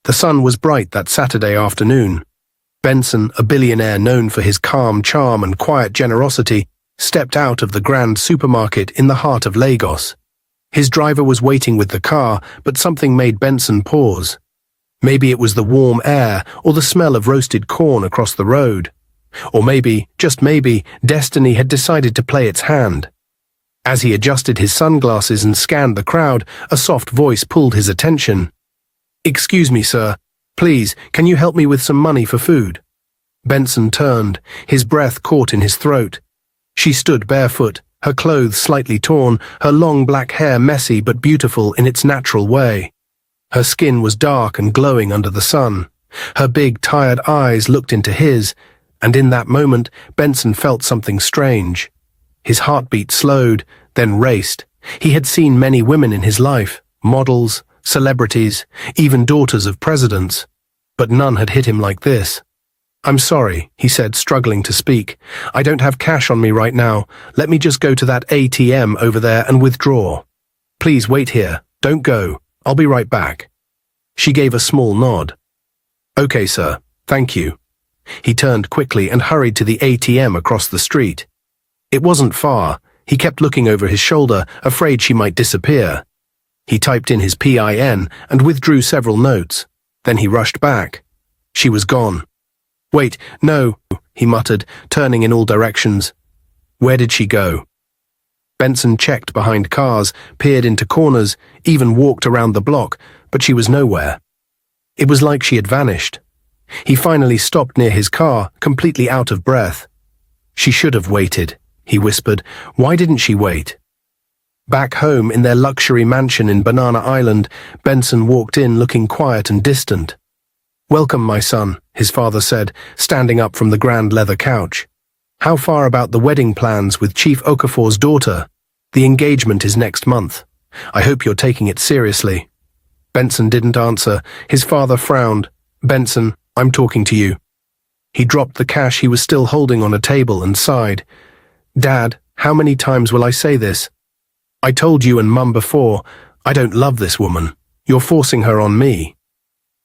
The sun was bright that Saturday afternoon. Benson, a billionaire known for his calm charm and quiet generosity, stepped out of the grand supermarket in the heart of Lagos. His driver was waiting with the car, but something made Benson pause. Maybe it was the warm air or the smell of roasted corn across the road. Or maybe, just maybe, destiny had decided to play its hand. As he adjusted his sunglasses and scanned the crowd, a soft voice pulled his attention. "Excuse me, sir. Please, can you help me with some money for food?" Benson turned, his breath caught in his throat. She stood barefoot, her clothes slightly torn, her long black hair messy but beautiful in its natural way. Her skin was dark and glowing under the sun. Her big, tired eyes looked into his, and in that moment, Benson felt something strange. His heartbeat slowed, then raced. He had seen many women in his life, models, celebrities, even daughters of presidents, but none had hit him like this. "I'm sorry," he said, struggling to speak. "I don't have cash on me right now. Let me just go to that ATM over there and withdraw. Please wait here. Don't go. I'll be right back." She gave a small nod. "Okay, sir. Thank you." He turned quickly and hurried to the ATM across the street. It wasn't far. He kept looking over his shoulder, afraid she might disappear. He typed in his PIN and withdrew several notes. Then he rushed back. She was gone. "Wait, no," he muttered, turning in all directions. Where did she go? Benson checked behind cars, peered into corners, even walked around the block, but she was nowhere. It was like she had vanished. He finally stopped near his car, completely out of breath. "She should have waited," he whispered. "Why didn't she wait?" Back home in their luxury mansion in Banana Island, Benson walked in looking quiet and distant. "Welcome, my son," his father said, standing up from the grand leather couch. "How far about the wedding plans with Chief Okafor's daughter? The engagement is next month. I hope you're taking it seriously." Benson didn't answer. His father frowned. "Benson, I'm talking to you." He dropped the cash he was still holding on a table and sighed. "Dad, how many times will I say this? I told you and Mum before, I don't love this woman. You're forcing her on me."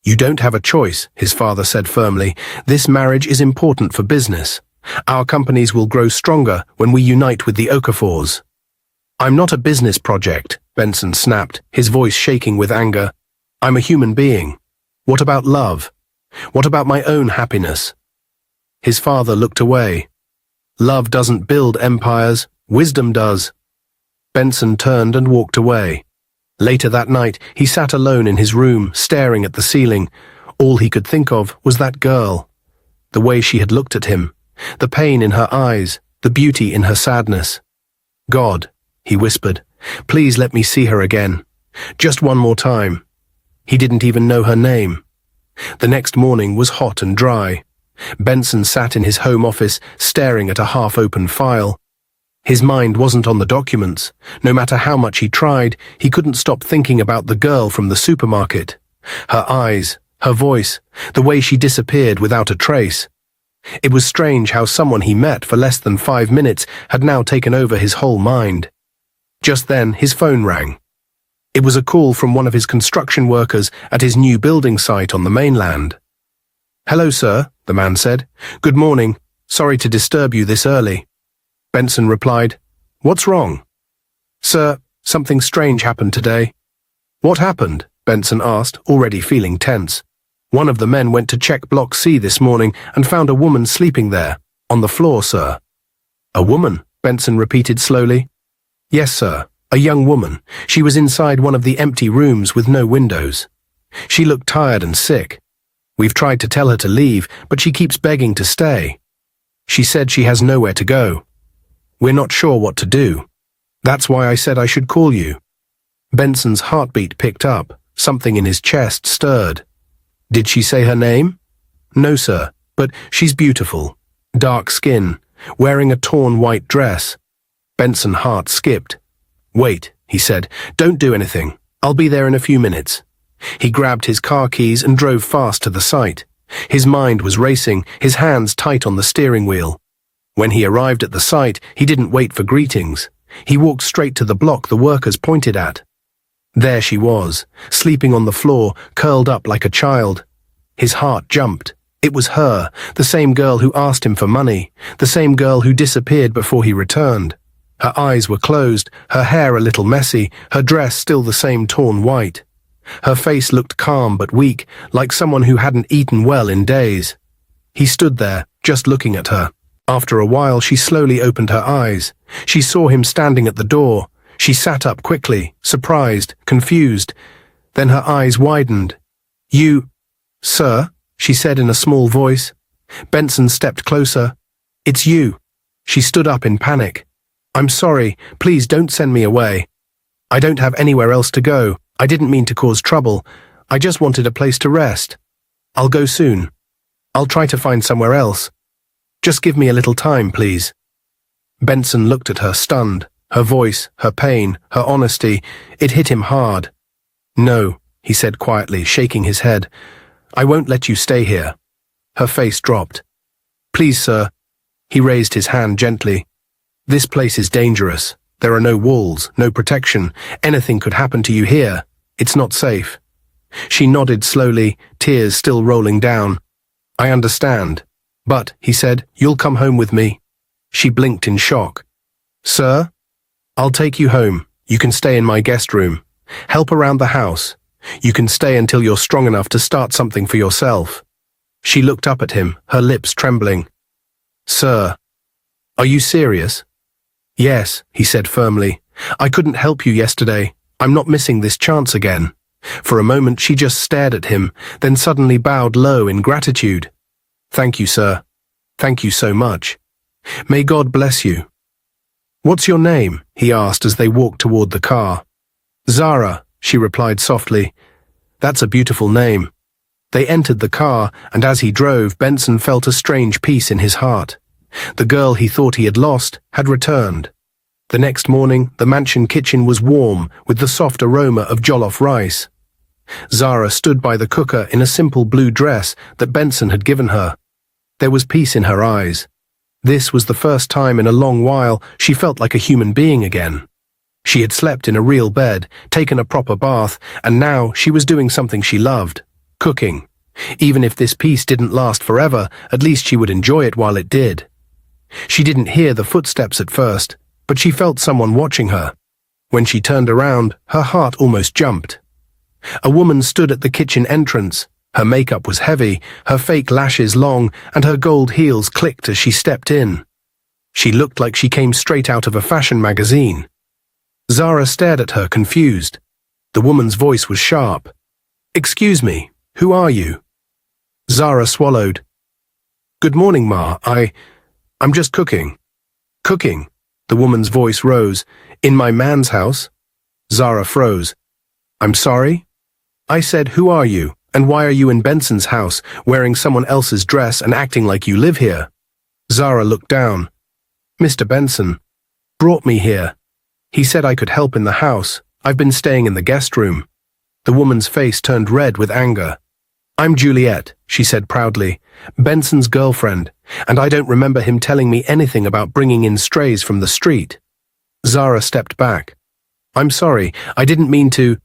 "You don't have a choice," his father said firmly. "This marriage is important for business. Our companies will grow stronger when we unite with the Okafors." "I'm not a business project," Benson snapped, his voice shaking with anger. "I'm a human being. What about love? What about my own happiness?" His father looked away. "Love doesn't build empires, wisdom does." Benson turned and walked away. Later that night, he sat alone in his room, staring at the ceiling. All he could think of was that girl. The way she had looked at him, the pain in her eyes, the beauty in her sadness. "God," he whispered, "please let me see her again. Just one more time." He didn't even know her name. The next morning was hot and dry. Benson sat in his home office, staring at a half-open file. His mind wasn't on the documents. No matter how much he tried, he couldn't stop thinking about the girl from the supermarket. Her eyes, her voice, the way she disappeared without a trace. It was strange how someone he met for less than 5 minutes had now taken over his whole mind. Just then, his phone rang. It was a call from one of his construction workers at his new building site on the mainland. "Hello, sir," the man said. "Good morning. Sorry to disturb you this early." Benson replied, "What's wrong?" "Sir, something strange happened today." "What happened?" Benson asked, already feeling tense. "One of the men went to check Block C this morning and found a woman sleeping there, on the floor, sir." "A woman?" Benson repeated slowly. "Yes, sir, a young woman. She was inside one of the empty rooms with no windows. She looked tired and sick. We've tried to tell her to leave, but she keeps begging to stay. She said she has nowhere to go. We're not sure what to do. That's why I said I should call you." Benson's heartbeat picked up. Something in his chest stirred. "Did she say her name?" "No, sir, but she's beautiful. Dark skin, wearing a torn white dress." Benson's heart skipped. "Wait," he said. "Don't do anything. I'll be there in a few minutes." He grabbed his car keys and drove fast to the site. His mind was racing, his hands tight on the steering wheel. When he arrived at the site, he didn't wait for greetings. He walked straight to the block the workers pointed at. There she was, sleeping on the floor, curled up like a child. His heart jumped. It was her, the same girl who asked him for money, the same girl who disappeared before he returned. Her eyes were closed, her hair a little messy, her dress still the same torn white. Her face looked calm but weak, like someone who hadn't eaten well in days. He stood there, just looking at her. After a while, she slowly opened her eyes. She saw him standing at the door. She sat up quickly, surprised, confused. Then her eyes widened. "You, sir?" she said in a small voice. Benson stepped closer. "It's you." She stood up in panic. "I'm sorry. Please don't send me away. I don't have anywhere else to go. I didn't mean to cause trouble. I just wanted a place to rest. I'll go soon. I'll try to find somewhere else. Just give me a little time, please." Benson looked at her, stunned. Her voice, her pain, her honesty, it hit him hard. "No," he said quietly, shaking his head. "I won't let you stay here." Her face dropped. "Please, sir." He raised his hand gently. "This place is dangerous. There are no walls, no protection. Anything could happen to you here. It's not safe." She nodded slowly, tears still rolling down. "I understand. But," he said, "you'll come home with me." She blinked in shock. "Sir? I'll take you home. You can stay in my guest room. Help around the house. You can stay until you're strong enough to start something for yourself." She looked up at him, her lips trembling. "Sir, are you serious?" "Yes," he said firmly. "I couldn't help you yesterday. I'm not missing this chance again." For a moment she just stared at him, then suddenly bowed low in gratitude. "Thank you, sir. Thank you so much. May God bless you." "What's your name?" he asked as they walked toward the car. "Zara," she replied softly. "That's a beautiful name." They entered the car, and as he drove, Benson felt a strange peace in his heart. The girl he thought he had lost had returned. The next morning, the mansion kitchen was warm with the soft aroma of jollof rice. Zara stood by the cooker in a simple blue dress that Benson had given her. There was peace in her eyes. This was the first time in a long while she felt like a human being again. She had slept in a real bed, taken a proper bath, and now she was doing something she loved, cooking. Even if this peace didn't last forever, at least she would enjoy it while it did. She didn't hear the footsteps at first, but she felt someone watching her. When she turned around, her heart almost jumped. A woman stood at the kitchen entrance. Her makeup was heavy, her fake lashes long, and her gold heels clicked as she stepped in. She looked like she came straight out of a fashion magazine. Zara stared at her, confused. The woman's voice was sharp. "Excuse me, who are you?" Zara swallowed. "Good morning, Ma. I'm just cooking." "Cooking?" The woman's voice rose. "In my man's house?" Zara froze. "I'm sorry?" "I said, who are you, and why are you in Benson's house, wearing someone else's dress and acting like you live here?" Zara looked down. "Mr. Benson brought me here. He said I could help in the house. I've been staying in the guest room." The woman's face turned red with anger. "I'm Juliet," she said proudly, "Benson's girlfriend, and I don't remember him telling me anything about bringing in strays from the street." Zara stepped back. "I'm sorry, I didn't mean to—"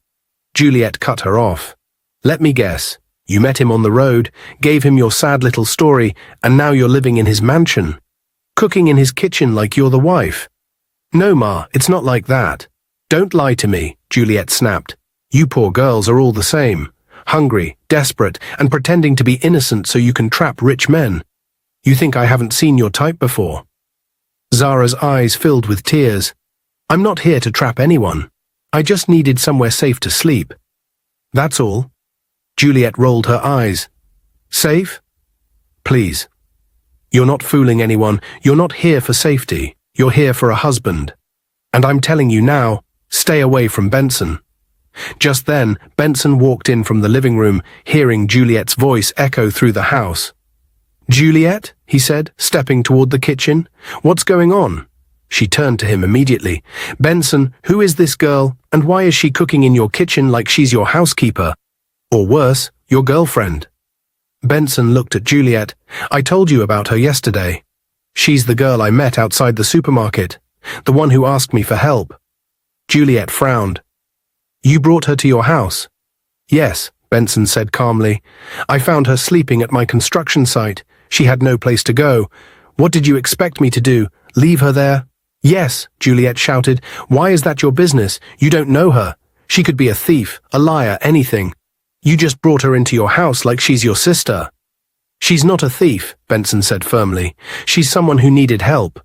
Juliet cut her off. "Let me guess. You met him on the road, gave him your sad little story, and now you're living in his mansion. Cooking in his kitchen like you're the wife." "No, Ma, it's not like that." "Don't lie to me," Juliet snapped. "You poor girls are all the same. Hungry, desperate, and pretending to be innocent so you can trap rich men. You think I haven't seen your type before?" Zara's eyes filled with tears. "I'm not here to trap anyone. I just needed somewhere safe to sleep. That's all." Juliet rolled her eyes. "Safe? Please. You're not fooling anyone. You're not here for safety. You're here for a husband. And I'm telling you now, stay away from Benson." Just then, Benson walked in from the living room, hearing Juliet's voice echo through the house. "Juliet," he said, stepping toward the kitchen. "What's going on?" She turned to him immediately. "Benson, who is this girl, and why is she cooking in your kitchen like she's your housekeeper? Or worse, your girlfriend?" Benson looked at Juliet. "I told you about her yesterday. She's the girl I met outside the supermarket, the one who asked me for help." Juliet frowned. You brought her to your house? Yes, Benson said calmly. I found her sleeping at my construction site. She had no place to go. What did you expect me to do? Leave her there? Yes, Juliet shouted. Why is that your business? You don't know her. She could be a thief, a liar, anything. You just brought her into your house like she's your sister. She's not a thief, Benson said firmly. She's someone who needed help.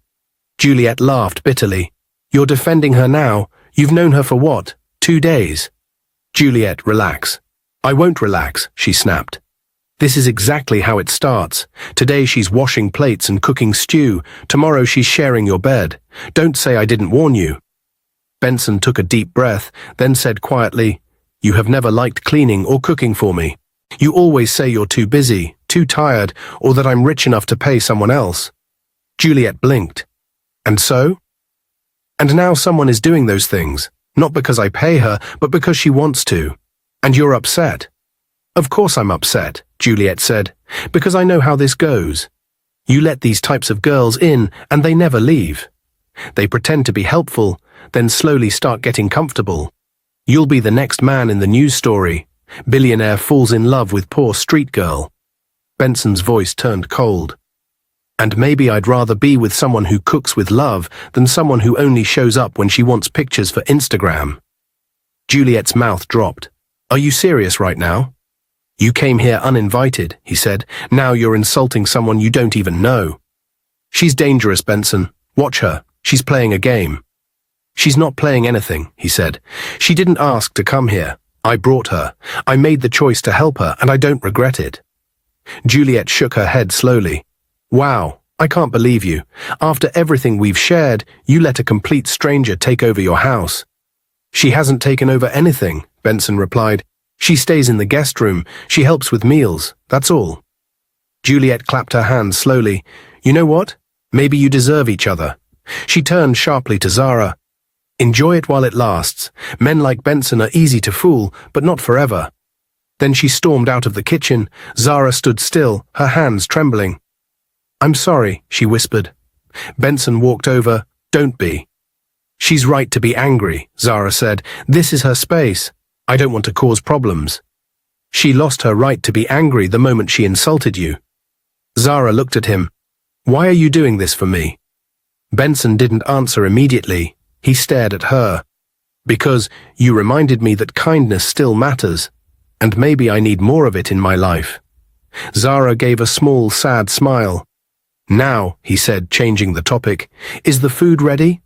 Juliet laughed bitterly. You're defending her now. You've known her for what? 2 days. Juliet, relax. I won't relax, she snapped. This is exactly how it starts. Today she's washing plates and cooking stew. Tomorrow she's sharing your bed. Don't say I didn't warn you. Benson took a deep breath, then said quietly, You have never liked cleaning or cooking for me. You always say you're too busy, too tired, or that I'm rich enough to pay someone else. Juliet blinked. And so? And now someone is doing those things, not because I pay her, but because she wants to. And you're upset. Of course I'm upset, Juliet said, because I know how this goes. You let these types of girls in, and they never leave. They pretend to be helpful, then slowly start getting comfortable. You'll be the next man in the news story. Billionaire falls in love with poor street girl. Benson's voice turned cold. And maybe I'd rather be with someone who cooks with love than someone who only shows up when she wants pictures for Instagram. Juliet's mouth dropped. Are you serious right now? You came here uninvited, he said. Now you're insulting someone you don't even know. She's dangerous, Benson. Watch her. She's playing a game. She's not playing anything, he said. She didn't ask to come here. I brought her. I made the choice to help her, and I don't regret it. Juliet shook her head slowly. Wow, I can't believe you. After everything we've shared, you let a complete stranger take over your house. She hasn't taken over anything, Benson replied. She stays in the guest room. She helps with meals. That's all. Juliet clapped her hands slowly. You know what? Maybe you deserve each other. She turned sharply to Zara. Enjoy it while it lasts. Men like Benson are easy to fool, but not forever. Then she stormed out of the kitchen. Zara stood still, her hands trembling. I'm sorry, she whispered. Benson walked over. Don't be. She's right to be angry, Zara said. This is her space. I don't want to cause problems. She lost her right to be angry the moment she insulted you. Zara looked at him. Why are you doing this for me? Benson didn't answer immediately. He stared at her. Because you reminded me that kindness still matters, and maybe I need more of it in my life. Zara gave a small, sad smile. Now, he said, changing the topic, is the food ready?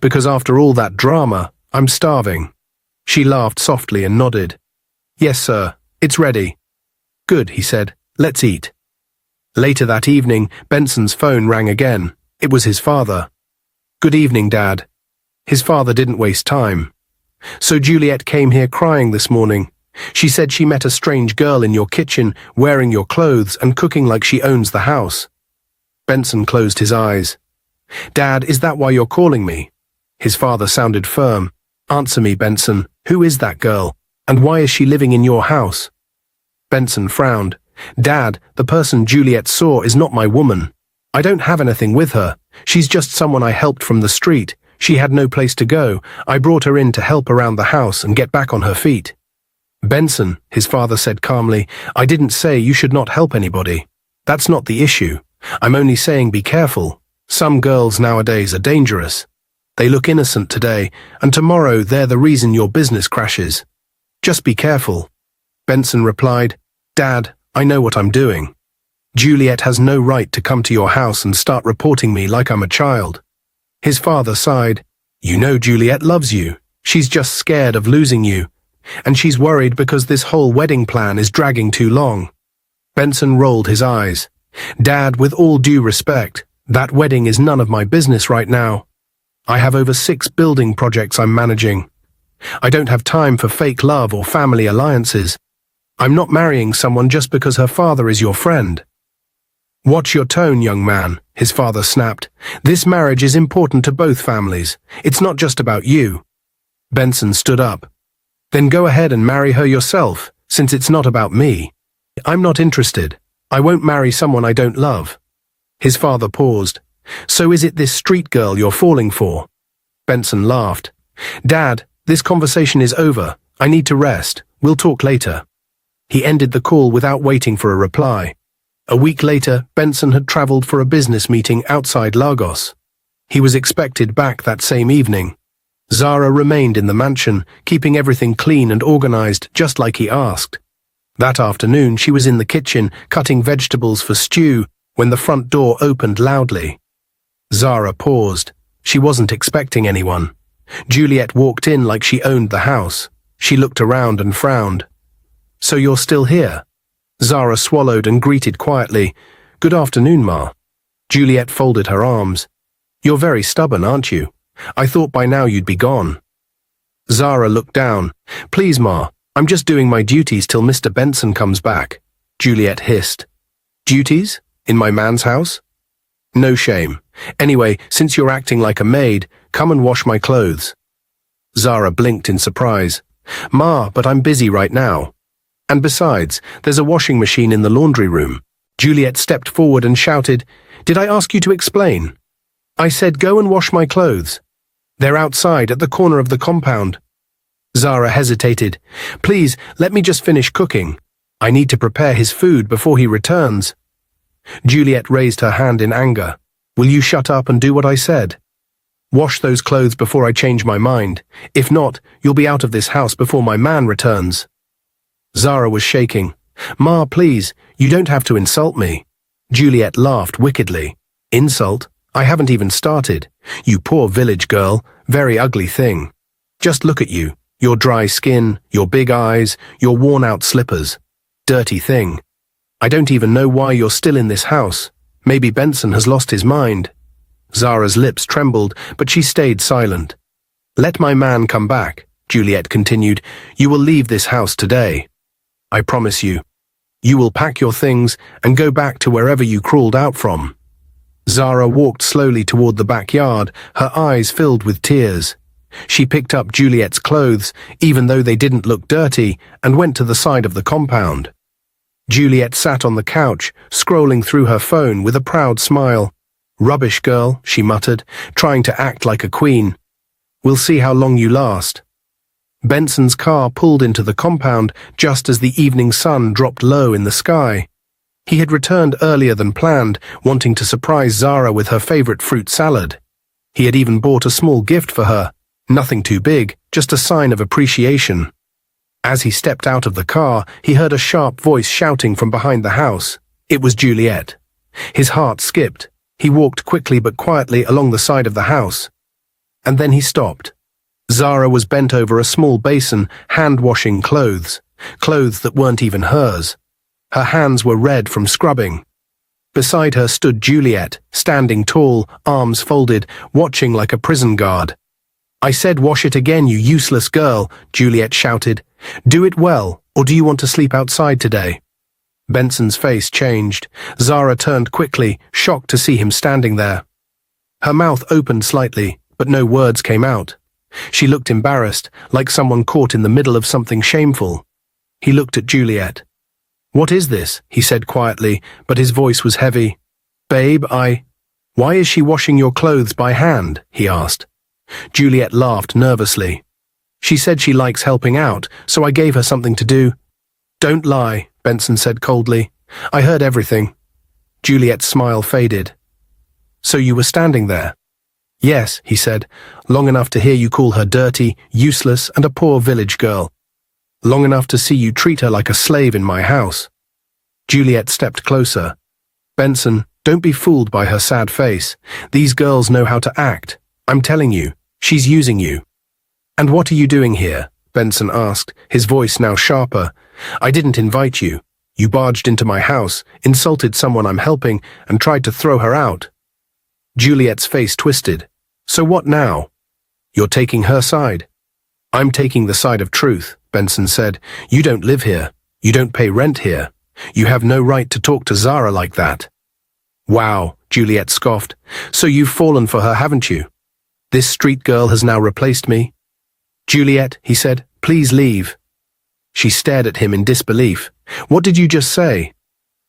Because after all that drama, I'm starving. She laughed softly and nodded. Yes, sir, it's ready. Good, he said. Let's eat. Later that evening, Benson's phone rang again. It was his father. Good evening, Dad. His father didn't waste time. So Juliet came here crying this morning. She said she met a strange girl in your kitchen, wearing your clothes and cooking like she owns the house. Benson closed his eyes. Dad, is that why you're calling me? His father sounded firm. Answer me, Benson. Who is that girl? And why is she living in your house? Benson frowned. Dad, the person Juliet saw is not my woman. I don't have anything with her. She's just someone I helped from the street. She had no place to go. I brought her in to help around the house and get back on her feet. Benson, his father said calmly, I didn't say you should not help anybody. That's not the issue. I'm only saying be careful. Some girls nowadays are dangerous. They look innocent today, and tomorrow they're the reason your business crashes. Just be careful. Benson replied, Dad, I know what I'm doing. Juliet has no right to come to your house and start reporting me like I'm a child. His father sighed. You know Juliet loves you. She's just scared of losing you. And she's worried because this whole wedding plan is dragging too long. Benson rolled his eyes. Dad, with all due respect, that wedding is none of my business right now. I have over 6 building projects I'm managing. I don't have time for fake love or family alliances. I'm not marrying someone just because her father is your friend. Watch your tone, young man, his father snapped. This marriage is important to both families. It's not just about you. Benson stood up. Then go ahead and marry her yourself, since it's not about me. I'm not interested. I won't marry someone I don't love. His father paused. So is it this street girl you're falling for? Benson laughed. Dad, this conversation is over. I need to rest. We'll talk later. He ended the call without waiting for a reply. A week later, Benson had traveled for a business meeting outside Lagos. He was expected back that same evening. Zara remained in the mansion, keeping everything clean and organized just like he asked. That afternoon, she was in the kitchen, cutting vegetables for stew, when the front door opened loudly. Zara paused. She wasn't expecting anyone. Juliet walked in like she owned the house. She looked around and frowned. "So you're still here?" Zara swallowed and greeted quietly. "Good afternoon, Ma." Juliet folded her arms. "You're very stubborn, aren't you? I thought by now you'd be gone." Zara looked down. "Please, Ma, I'm just doing my duties till Mr. Benson comes back," Juliet hissed. "Duties? In my man's house?" "No shame. Anyway, since you're acting like a maid, come and wash my clothes." Zara blinked in surprise. "Ma, but I'm busy right now. And besides, there's a washing machine in the laundry room." Juliet stepped forward and shouted, "Did I ask you to explain? I said go and wash my clothes. They're outside at the corner of the compound." Zara hesitated. "Please, let me just finish cooking. I need to prepare his food before he returns." Juliet raised her hand in anger. "Will you shut up and do what I said? Wash those clothes before I change my mind. If not, you'll be out of this house before my man returns." Zara was shaking. "Ma, please, you don't have to insult me." Juliet laughed wickedly. "Insult? I haven't even started. You poor village girl, very ugly thing. Just look at you, your dry skin, your big eyes, your worn-out slippers. Dirty thing. I don't even know why you're still in this house. Maybe Benson has lost his mind." Zara's lips trembled, but she stayed silent. "Let my man come back," Juliet continued. "You will leave this house today. I promise you. You will pack your things and go back to wherever you crawled out from." Zara walked slowly toward the backyard, her eyes filled with tears. She picked up Juliet's clothes, even though they didn't look dirty, and went to the side of the compound. Juliet sat on the couch, scrolling through her phone with a proud smile. "Rubbish girl," she muttered, trying to act like a queen. "We'll see how long you last." Benson's car pulled into the compound just as the evening sun dropped low in the sky. He had returned earlier than planned, wanting to surprise Zara with her favorite fruit salad. He had even bought a small gift for her, nothing too big, just a sign of appreciation. As he stepped out of the car, he heard a sharp voice shouting from behind the house. It was Juliet. His heart skipped. He walked quickly but quietly along the side of the house. And then he stopped. Zara was bent over a small basin, hand-washing clothes that weren't even hers. Her hands were red from scrubbing. Beside her stood Juliet, standing tall, arms folded, watching like a prison guard. "I said wash it again, you useless girl," Juliet shouted. "Do it well, or do you want to sleep outside today?" Benson's face changed. Zara turned quickly, shocked to see him standing there. Her mouth opened slightly, but no words came out. She looked embarrassed, like someone caught in the middle of something shameful. He looked at Juliet. "What is this?" he said quietly, but his voice was heavy. "Babe, Why is she washing your clothes by hand?" he asked. Juliet laughed nervously. "She said she likes helping out, so I gave her something to do." "Don't lie," Benson said coldly. "I heard everything." Juliet's smile faded. "So you were standing there?" "Yes," he said, "long enough to hear you call her dirty, useless, and a poor village girl. Long enough to see you treat her like a slave in my house." Juliet stepped closer. "Benson, don't be fooled by her sad face. These girls know how to act. I'm telling you, she's using you." "And what are you doing here?" Benson asked, his voice now sharper. "I didn't invite you. You barged into my house, insulted someone I'm helping, and tried to throw her out." Juliet's face twisted. "So what now? You're taking her side?" "I'm taking the side of truth," Benson said. "You don't live here. You don't pay rent here. You have no right to talk to Zara like that." "Wow," Juliet scoffed. "So you've fallen for her, haven't you? This street girl has now replaced me?" "Juliet," he said, "please leave." She stared at him in disbelief. "What did you just say?"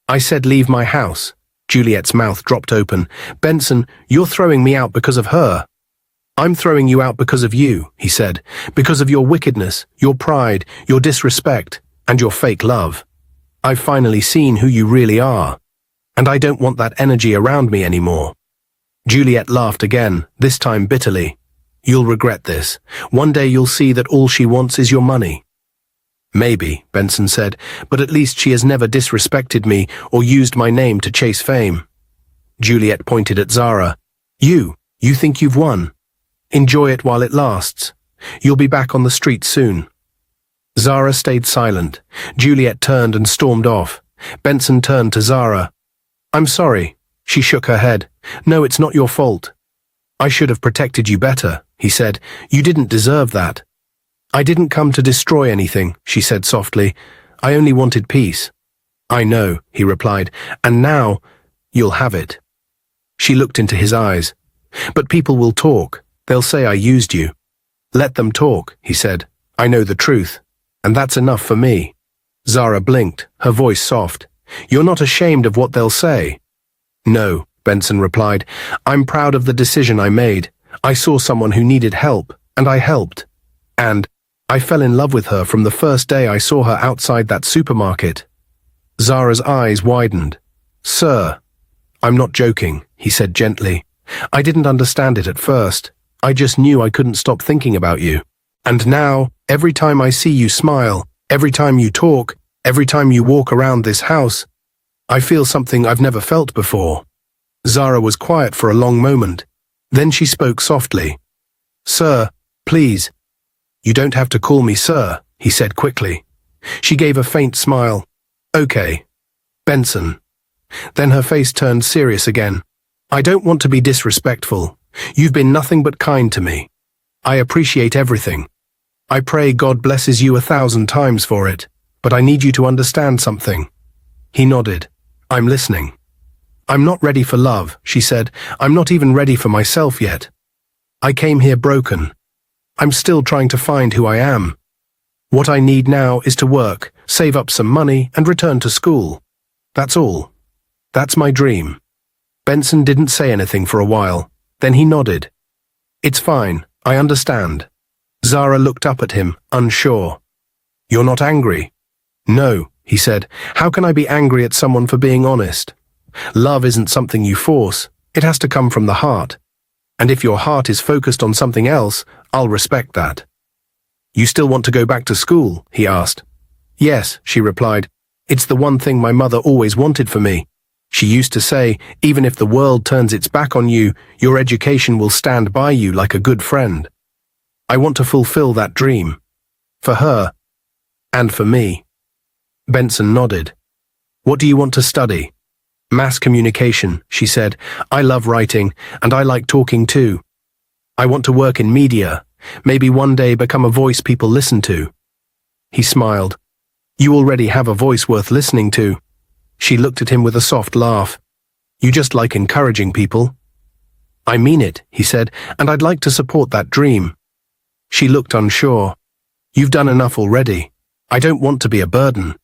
"I said leave my house." Juliet's mouth dropped open. "Benson, you're throwing me out because of her." I'm throwing you out because of you, he said, because of your wickedness, your pride, your disrespect, and your fake love. I've finally seen who you really are, and I don't want that energy around me anymore. Juliet laughed again, this time bitterly. You'll regret this. One day you'll see that all she wants is your money. Maybe, Benson said, but at least she has never disrespected me or used my name to chase fame. Juliet pointed at Zara. You think you've won. Enjoy it while it lasts. You'll be back on the street soon. Zara stayed silent. Juliet turned and stormed off. Benson turned to Zara. I'm sorry. She shook her head. No, it's not your fault. I should have protected you better, he said. You didn't deserve that. I didn't come to destroy anything, she said softly. I only wanted peace. I know, he replied, and now you'll have it. She looked into his eyes. But people will talk. They'll say I used you. Let them talk, he said. I know the truth, and that's enough for me. Zara blinked, her voice soft. You're not ashamed of what they'll say? No, Benson replied. I'm proud of the decision I made. I saw someone who needed help, and I helped. And I fell in love with her from the first day I saw her outside that supermarket. Zara's eyes widened. Sir, I'm not joking, he said gently. I didn't understand it at first. I just knew I couldn't stop thinking about you. And now, every time I see you smile, every time you talk, every time you walk around this house, I feel something I've never felt before. Zara was quiet for a long moment. Then she spoke softly. Sir, please. You don't have to call me sir, he said quickly. She gave a faint smile. Okay. Benson. Then her face turned serious again. I don't want to be disrespectful. You've been nothing but kind to me. I appreciate everything. I pray God blesses you 1,000 times for it, but I need you to understand something. He nodded. I'm listening. I'm not ready for love, she said. I'm not even ready for myself yet. I came here broken. I'm still trying to find who I am. What I need now is to work, save up some money, and return to school. That's all. That's my dream. Benson didn't say anything for a while. Then he nodded. It's fine, I understand. Zara looked up at him, unsure. You're not angry? No, he said. How can I be angry at someone for being honest? Love isn't something you force. It has to come from the heart. And if your heart is focused on something else, I'll respect that. You still want to go back to school? He asked. Yes, she replied. It's the one thing my mother always wanted for me. She used to say, even if the world turns its back on you, your education will stand by you like a good friend. I want to fulfill that dream. For her. And for me. Benson nodded. What do you want to study? Mass communication, she said. I love writing, and I like talking too. I want to work in media, maybe one day become a voice people listen to. He smiled. You already have a voice worth listening to. She looked at him with a soft laugh. You just like encouraging people. I mean it, he said, and I'd like to support that dream. She looked unsure. You've done enough already. I don't want to be a burden.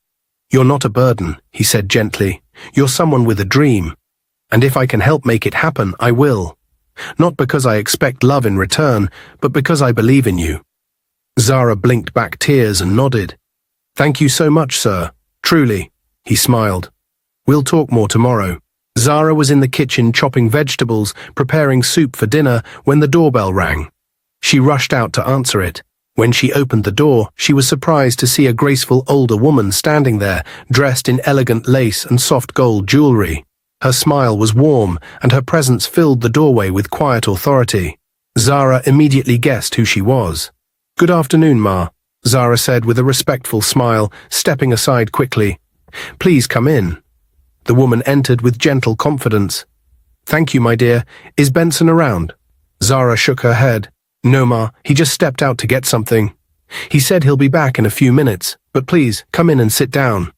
You're not a burden, he said gently. You're someone with a dream. And if I can help make it happen, I will. Not because I expect love in return, but because I believe in you. Zara blinked back tears and nodded. Thank you so much, sir. Truly. He smiled. We'll talk more tomorrow. Zara was in the kitchen chopping vegetables, preparing soup for dinner, when the doorbell rang. She rushed out to answer it. When she opened the door, she was surprised to see a graceful older woman standing there, dressed in elegant lace and soft gold jewelry. Her smile was warm, and her presence filled the doorway with quiet authority. Zara immediately guessed who she was. Good afternoon, Ma, Zara said with a respectful smile, stepping aside quickly. Please come in. The woman entered with gentle confidence. Thank you, my dear. Is Benson around? Zara shook her head. No, Ma, he just stepped out to get something. He said he'll be back in a few minutes, but please, come in and sit down.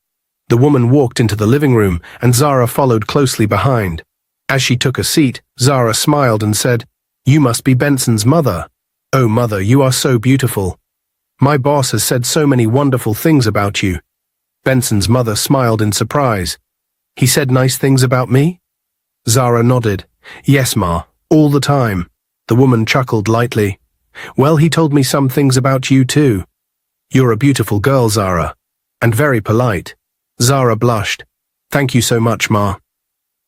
The woman walked into the living room, and Zara followed closely behind. As she took a seat, Zara smiled and said, You must be Benson's mother. Oh, mother, you are so beautiful. My boss has said so many wonderful things about you. Benson's mother smiled in surprise. He said nice things about me? Zara nodded. Yes, Ma, all the time. The woman chuckled lightly. Well, he told me some things about you too. You're a beautiful girl, Zara. And very polite. Zara blushed. Thank you so much, Ma.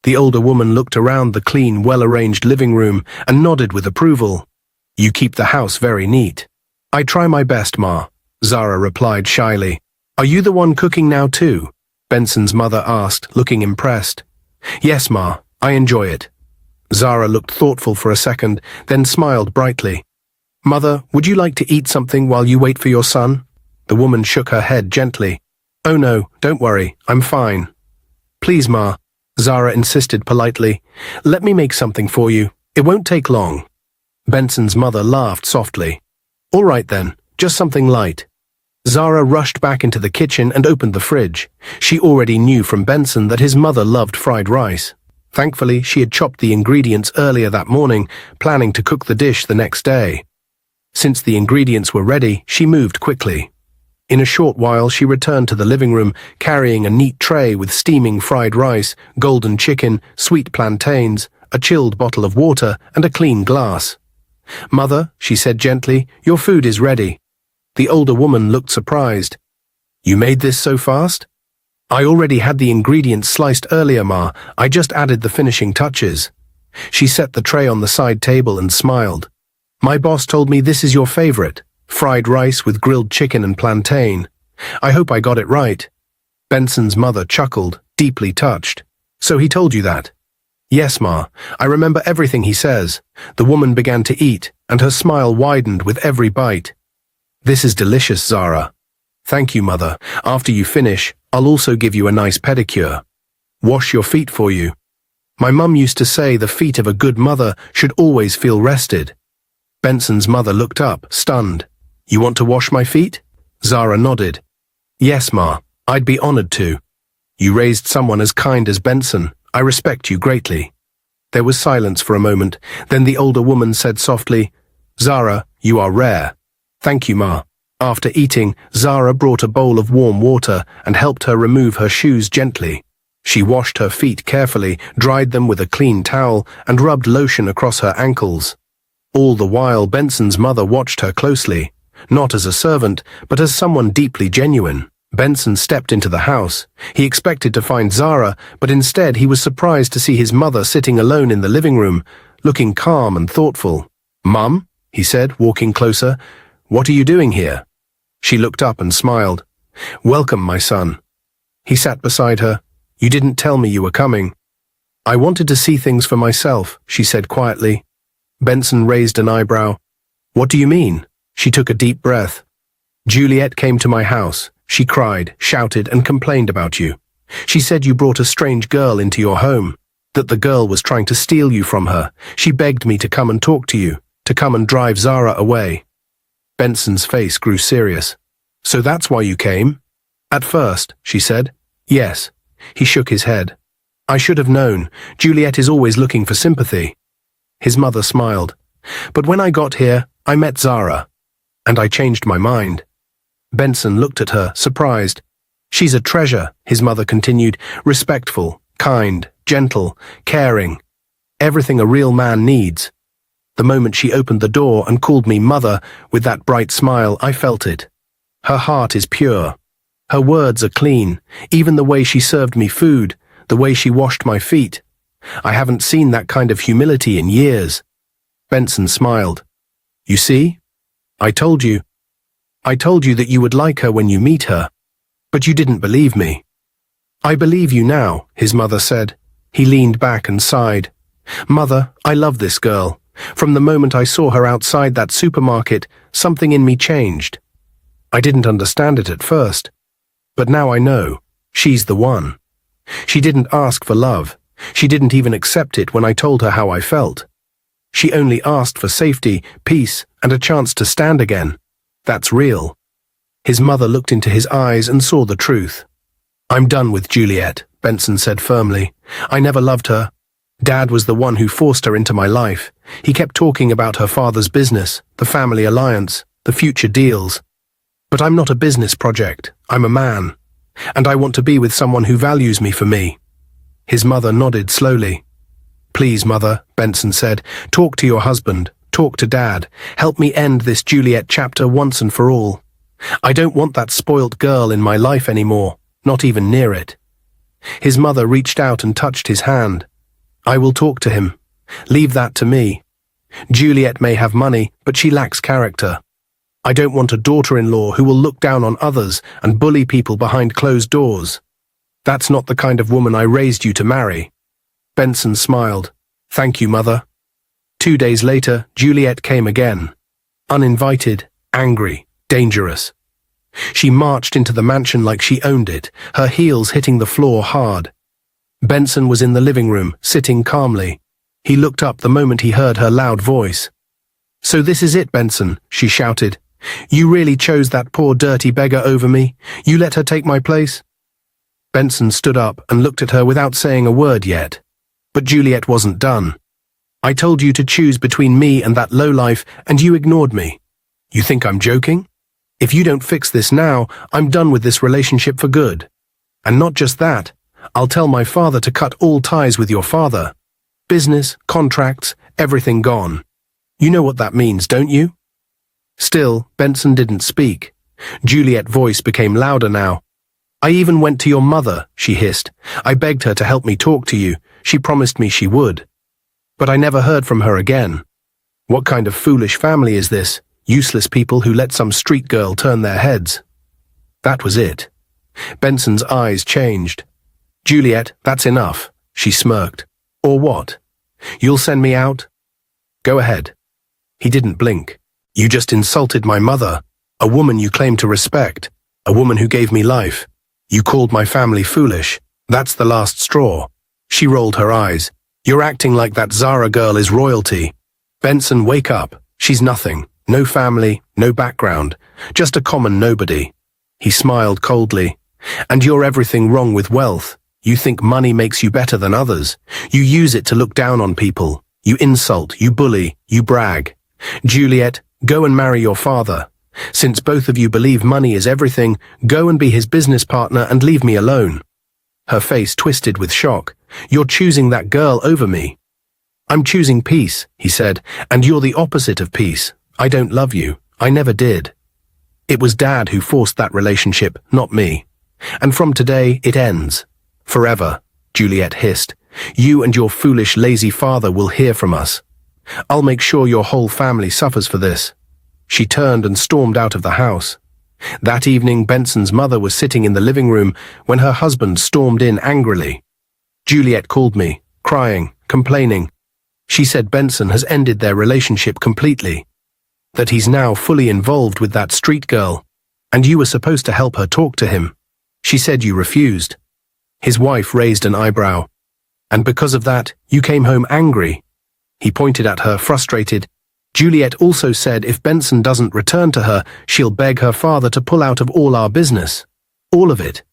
The older woman looked around the clean, well-arranged living room and nodded with approval. You keep the house very neat. I try my best, Ma, Zara replied shyly. Are you the one cooking now too? Benson's mother asked, looking impressed. Yes, Ma, I enjoy it. Zara looked thoughtful for a second, then smiled brightly. Mother, would you like to eat something while you wait for your son? The woman shook her head gently. Oh no, don't worry, I'm fine. Please, Ma, Zara insisted politely. Let me make something for you. It won't take long. Benson's mother laughed softly. All right then, just something light. Zara rushed back into the kitchen and opened the fridge. She already knew from Benson that his mother loved fried rice. Thankfully, she had chopped the ingredients earlier that morning, planning to cook the dish the next day. Since the ingredients were ready, she moved quickly. In a short while, she returned to the living room, carrying a neat tray with steaming fried rice, golden chicken, sweet plantains, a chilled bottle of water, and a clean glass. Mother, she said gently, your food is ready. The older woman looked surprised. You made this so fast? I already had the ingredients sliced earlier, Ma. I just added the finishing touches. She set the tray on the side table and smiled. My boss told me this is your favorite. Fried rice with grilled chicken and plantain. I hope I got it right. Benson's mother chuckled, deeply touched. So he told you that? Yes, Ma. I remember everything he says. The woman began to eat, and her smile widened with every bite. This is delicious, Zara. Thank you, Mother. After you finish, I'll also give you a nice pedicure. Wash your feet for you. My mum used to say the feet of a good mother should always feel rested. Benson's mother looked up, stunned. You want to wash my feet? Zara nodded. Yes, Ma. I'd be honored to. You raised someone as kind as Benson. I respect you greatly. There was silence for a moment. Then the older woman said softly, Zara, you are rare. Thank you, Ma. After eating, Zara brought a bowl of warm water and helped her remove her shoes gently. She washed her feet carefully, dried them with a clean towel, and rubbed lotion across her ankles. All the while, Benson's mother watched her closely, not as a servant, but as someone deeply genuine. Benson stepped into the house. He expected to find Zara, but instead he was surprised to see his mother sitting alone in the living room, looking calm and thoughtful. Mum, he said, walking closer, what are you doing here? She looked up and smiled. Welcome, my son. He sat beside her. You didn't tell me you were coming. I wanted to see things for myself, she said quietly. Benson raised an eyebrow. What do you mean? She took a deep breath. Juliet came to my house. She cried, shouted, and complained about you. She said you brought a strange girl into your home, that the girl was trying to steal you from her. She begged me to come and talk to you, to come and drive Zara away. Benson's face grew serious. So that's why you came? At first, she said. Yes. He shook his head. I should have known. Juliet is always looking for sympathy. His mother smiled. But when I got here, I met Zara. And I changed my mind. Benson looked at her, surprised. She's a treasure, his mother continued, respectful, kind, gentle, caring. Everything a real man needs. The moment she opened the door and called me mother, with that bright smile, I felt it. Her heart is pure. Her words are clean, even the way she served me food, the way she washed my feet. I haven't seen that kind of humility in years. Benson smiled. You see? I told you that you would like her when you meet her, but you didn't believe me. I believe you now, his mother said. He leaned back and sighed. Mother, I love this girl. From the moment I saw her outside that supermarket, something in me changed. I didn't understand it at first, but now I know. She's the one. She didn't ask for love. She didn't even accept it when I told her how I felt. She only asked for safety, peace, and a chance to stand again. That's real. His mother looked into his eyes and saw the truth. I'm done with Juliet, Benson said firmly. I never loved her. Dad was the one who forced her into my life. He kept talking about her father's business, the family alliance, the future deals. But I'm not a business project. I'm a man. And I want to be with someone who values me for me. His mother nodded slowly. Please, Mother, Benson said, talk to your husband. Talk to Dad. Help me end this Juliet chapter once and for all. I don't want that spoilt girl in my life anymore, not even near it. His mother reached out and touched his hand. I will talk to him. Leave that to me. Juliet may have money, but she lacks character. I don't want a daughter-in-law who will look down on others and bully people behind closed doors. That's not the kind of woman I raised you to marry. Benson smiled. Thank you, Mother. 2 days later, Juliet came again. Uninvited, angry, dangerous. She marched into the mansion like she owned it, her heels hitting the floor hard. Benson was in the living room, sitting calmly. He looked up the moment he heard her loud voice. So this is it, Benson, she shouted. You really chose that poor dirty beggar over me? You let her take my place? Benson stood up and looked at her without saying a word yet. But Juliet wasn't done. I told you to choose between me and that lowlife, and you ignored me. You think I'm joking? If you don't fix this now, I'm done with this relationship for good. And not just that, I'll tell my father to cut all ties with your father. Business, contracts, everything gone. You know what that means, don't you? Still, Benson didn't speak. Juliet's voice became louder now. I even went to your mother, she hissed. I begged her to help me talk to you. She promised me she would. But I never heard from her again. What kind of foolish family is this? Useless people who let some street girl turn their heads. That was it. Benson's eyes changed. Juliet, that's enough, she smirked. Or what? You'll send me out? Go ahead. He didn't blink. You just insulted my mother, a woman you claim to respect, a woman who gave me life. You called my family foolish. That's the last straw. She rolled her eyes. You're acting like that Zara girl is royalty. Benson, wake up. She's nothing. No family, no background. Just a common nobody. He smiled coldly. And you're everything wrong with wealth. You think money makes you better than others. You use it to look down on people. You insult, you bully, you brag. Juliet, go and marry your father. Since both of you believe money is everything, go and be his business partner and leave me alone. Her face twisted with shock. You're choosing that girl over me. I'm choosing peace, he said, and you're the opposite of peace. I don't love you. I never did. It was Dad who forced that relationship, not me. And from today, it ends. Forever, Juliet hissed. You and your foolish, lazy father will hear from us. I'll make sure your whole family suffers for this. She turned and stormed out of the house. That evening, Benson's mother was sitting in the living room when her husband stormed in angrily. Juliet called me, crying, complaining. She said Benson has ended their relationship completely. That he's now fully involved with that street girl. And you were supposed to help her talk to him. She said you refused. His wife raised an eyebrow. And because of that, you came home angry. He pointed at her, frustrated. Juliet also said if Benson doesn't return to her, she'll beg her father to pull out of all our business. All of it.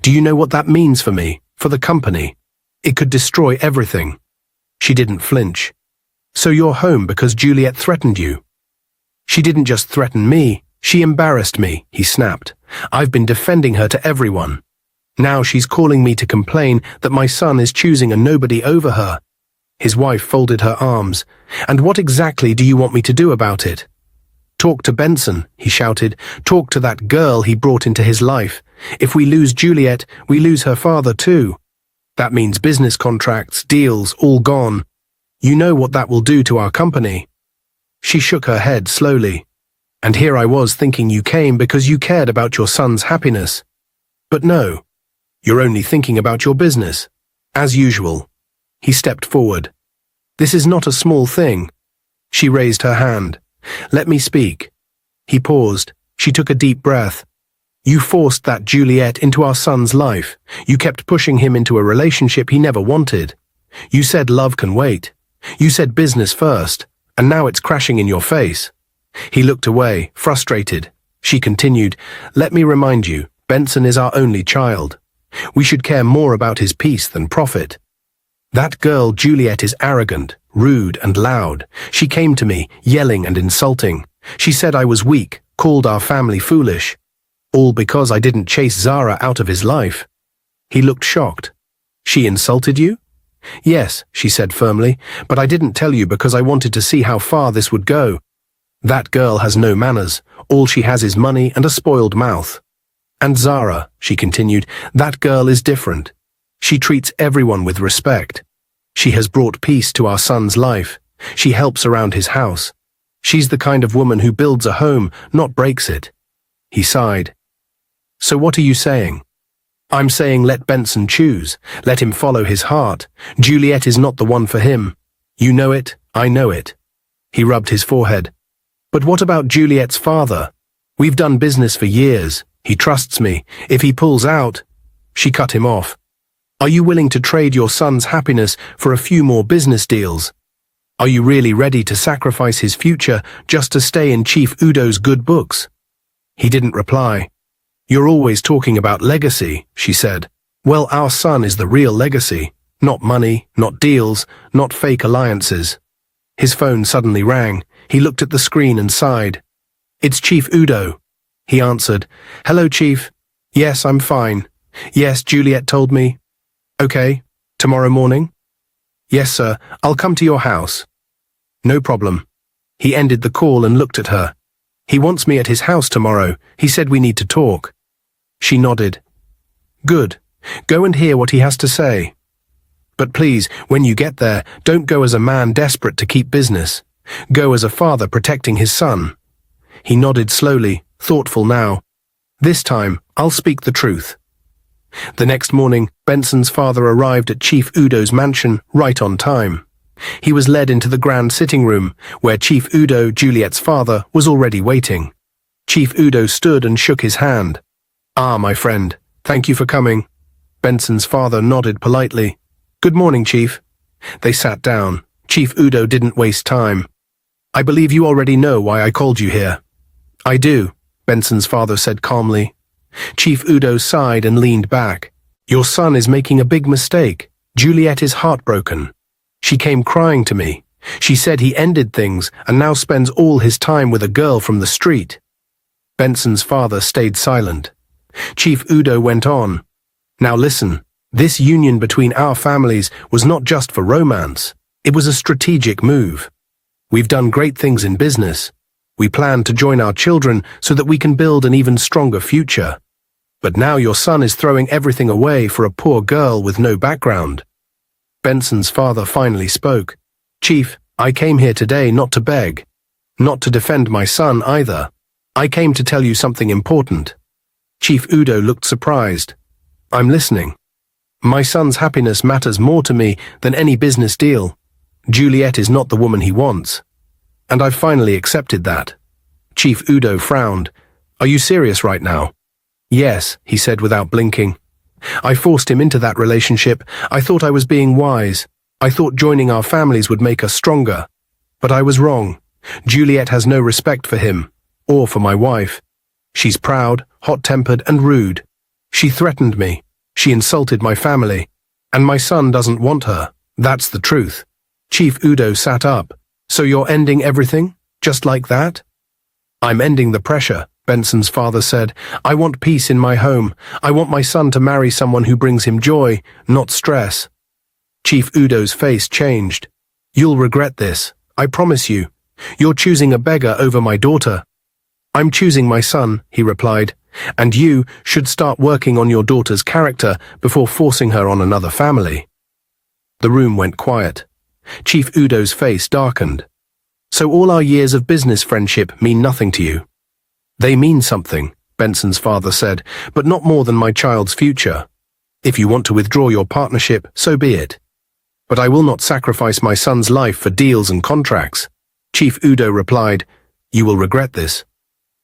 Do you know what that means for me, for the company? It could destroy everything. She didn't flinch. So you're home because Juliet threatened you. She didn't just threaten me, she embarrassed me, he snapped. I've been defending her to everyone. Now she's calling me to complain that my son is choosing a nobody over her. His wife folded her arms. And what exactly do you want me to do about it? Talk to Benson, he shouted. Talk to that girl he brought into his life. If we lose Juliet, we lose her father too. That means business contracts, deals, all gone. You know what that will do to our company. She shook her head slowly. And here I was thinking you came because you cared about your son's happiness. But no, you're only thinking about your business. As usual. He stepped forward. This is not a small thing. She raised her hand. Let me speak. He paused. She took a deep breath. You forced that Juliet into our son's life. You kept pushing him into a relationship he never wanted. You said love can wait. You said business first, and now it's crashing in your face. He looked away, frustrated. She continued, let me remind you, Benson is our only child. We should care more about his peace than profit. That girl Juliet is arrogant, rude and loud. She came to me, yelling and insulting. She said I was weak, called our family foolish. All because I didn't chase Zara out of his life. He looked shocked. She insulted you? Yes, she said firmly, but I didn't tell you because I wanted to see how far this would go. That girl has no manners. All she has is money and a spoiled mouth. And Zara, she continued, that girl is different. She treats everyone with respect. She has brought peace to our son's life. She helps around his house. She's the kind of woman who builds a home, not breaks it. He sighed. So what are you saying? I'm saying let Benson choose. Let him follow his heart. Juliet is not the one for him. You know it, I know it. He rubbed his forehead. But what about Juliet's father? We've done business for years. He trusts me. If he pulls out... She cut him off. Are you willing to trade your son's happiness for a few more business deals? Are you really ready to sacrifice his future just to stay in Chief Udo's good books? He didn't reply. You're always talking about legacy, she said. Well, our son is the real legacy. Not money, not deals, not fake alliances. His phone suddenly rang. He looked at the screen and sighed. It's Chief Udo. He answered. Hello, Chief. Yes, I'm fine. Yes, Juliet told me. Okay, tomorrow morning? Yes, sir, I'll come to your house. No problem. He ended the call and looked at her. He wants me at his house tomorrow. He said we need to talk. She nodded. Good. Go and hear what he has to say. But please, when you get there, don't go as a man desperate to keep business. Go as a father protecting his son. He nodded slowly, thoughtful now. This time, I'll speak the truth. The next morning, Benson's father arrived at Chief Udo's mansion right on time. He was led into the grand sitting room, where Chief Udo, Juliet's father, was already waiting. Chief Udo stood and shook his hand. Ah, my friend, thank you for coming. Benson's father nodded politely. Good morning, Chief. They sat down. Chief Udo didn't waste time. I believe you already know why I called you here. I do, Benson's father said calmly. Chief Udo sighed and leaned back. Your son is making a big mistake. Juliet is heartbroken. She came crying to me. She said he ended things and now spends all his time with a girl from the street. Benson's father stayed silent. Chief Udo went on. Now listen, this union between our families was not just for romance. It was a strategic move. We've done great things in business. We plan to join our children so that we can build an even stronger future. But now your son is throwing everything away for a poor girl with no background. Benson's father finally spoke. Chief, I came here today not to beg. Not to defend my son either. I came to tell you something important. Chief Udo looked surprised. I'm listening. My son's happiness matters more to me than any business deal. Juliet is not the woman he wants. And I've finally accepted that. Chief Udo frowned. Are you serious right now? Yes, he said without blinking. I forced him into that relationship. I thought I was being wise. I thought joining our families would make us stronger. But I was wrong. Juliet has no respect for him, or for my wife. She's proud, hot-tempered, and rude. She threatened me. She insulted my family. And my son doesn't want her. That's the truth. Chief Udo sat up. So you're ending everything? Just like that? I'm ending the pressure, Benson's father said. I want peace in my home. I want my son to marry someone who brings him joy, not stress. Chief Udo's face changed. You'll regret this. I promise you. You're choosing a beggar over my daughter. I'm choosing my son, he replied. And you should start working on your daughter's character before forcing her on another family. The room went quiet. Chief Udo's face darkened. So all our years of business friendship mean nothing to you? They mean something, Benson's father said, but not more than my child's future. If you want to withdraw your partnership, so be it. But I will not sacrifice my son's life for deals and contracts. Chief Udo replied, You will regret this.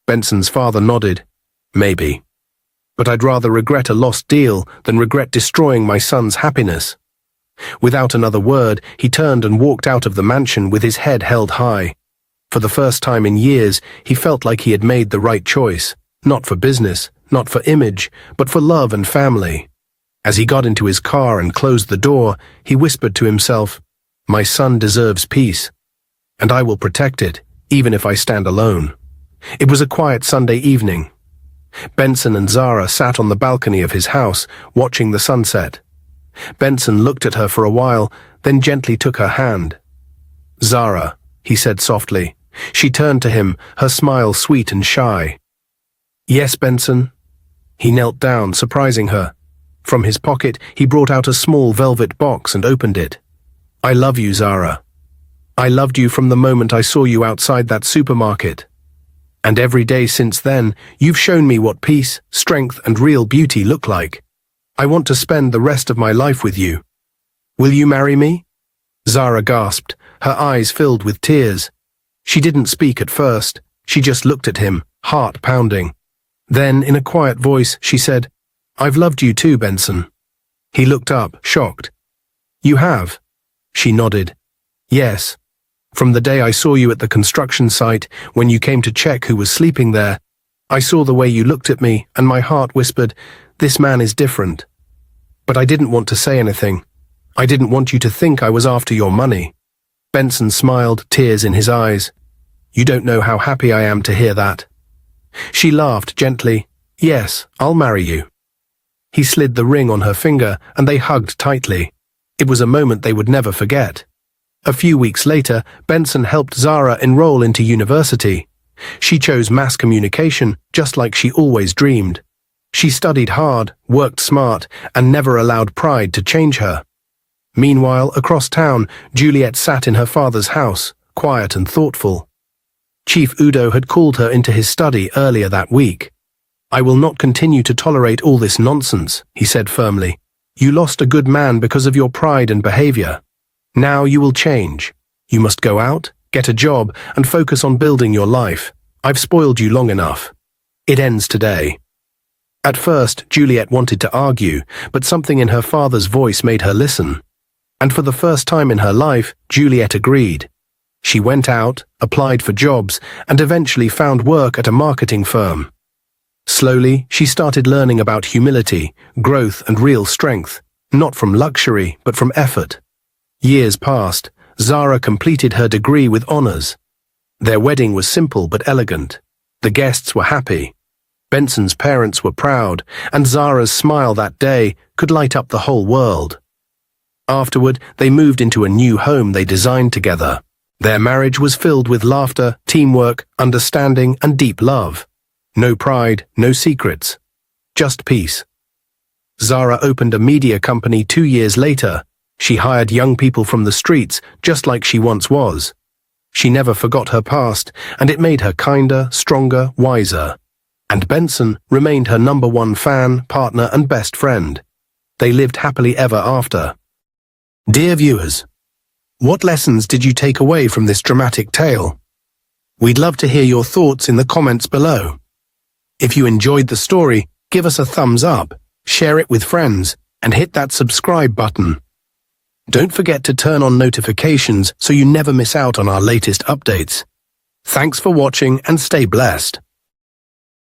Benson's father nodded. Maybe. But I'd rather regret a lost deal than regret destroying my son's happiness. Without another word, he turned and walked out of the mansion with his head held high. For the first time in years, he felt like he had made the right choice, not for business, not for image, but for love and family. As he got into his car and closed the door, he whispered to himself, My son deserves peace, and I will protect it, even if I stand alone. It was a quiet Sunday evening. Benson and Zara sat on the balcony of his house, watching the sunset. Benson looked at her for a while, then gently took her hand. "Zara," he said softly. She turned to him, her smile sweet and shy. "Yes, Benson?" He knelt down, surprising her. From his pocket, he brought out a small velvet box and opened it. "I love you, Zara. I loved you from the moment I saw you outside that supermarket. And every day since then, you've shown me what peace, strength, and real beauty look like. I want to spend the rest of my life with you. Will you marry me?" Zara gasped, her eyes filled with tears. She didn't speak at first. She just looked at him, heart pounding. Then, in a quiet voice, she said, "I've loved you too, Benson." He looked up, shocked. "You have?" She nodded. "Yes. From the day I saw you at the construction site, when you came to check who was sleeping there, I saw the way you looked at me, and my heart whispered, 'This man is different.' But I didn't want to say anything. I didn't want you to think I was after your money." Benson smiled, tears in his eyes. "You don't know how happy I am to hear that." She laughed gently. "Yes, I'll marry you." He slid the ring on her finger, and they hugged tightly. It was a moment they would never forget. A few weeks later, Benson helped Zara enroll into university. She chose mass communication, just like she always dreamed. She studied hard, worked smart, and never allowed pride to change her. Meanwhile, across town, Juliet sat in her father's house, quiet and thoughtful. Chief Udo had called her into his study earlier that week. "I will not continue to tolerate all this nonsense," he said firmly. "You lost a good man because of your pride and behavior. Now you will change. You must go out, get a job, and focus on building your life. I've spoiled you long enough. It ends today." At first, Juliet wanted to argue, but something in her father's voice made her listen. And for the first time in her life, Juliet agreed. She went out, applied for jobs, and eventually found work at a marketing firm. Slowly, she started learning about humility, growth, and real strength, not from luxury, but from effort. Years passed. Zara completed her degree with honors. Their wedding was simple but elegant. The guests were happy. Benson's parents were proud, and Zara's smile that day could light up the whole world. Afterward, they moved into a new home they designed together. Their marriage was filled with laughter, teamwork, understanding, and deep love. No pride, no secrets. Just peace. Zara opened a media company 2 years later. She hired young people from the streets, just like she once was. She never forgot her past, and it made her kinder, stronger, wiser. And Benson remained her #1 fan, partner, and best friend. They lived happily ever after. Dear viewers, what lessons did you take away from this dramatic tale? We'd love to hear your thoughts in the comments below. If you enjoyed the story, give us a thumbs up, share it with friends, and hit that subscribe button. Don't forget to turn on notifications so you never miss out on our latest updates. Thanks for watching and stay blessed.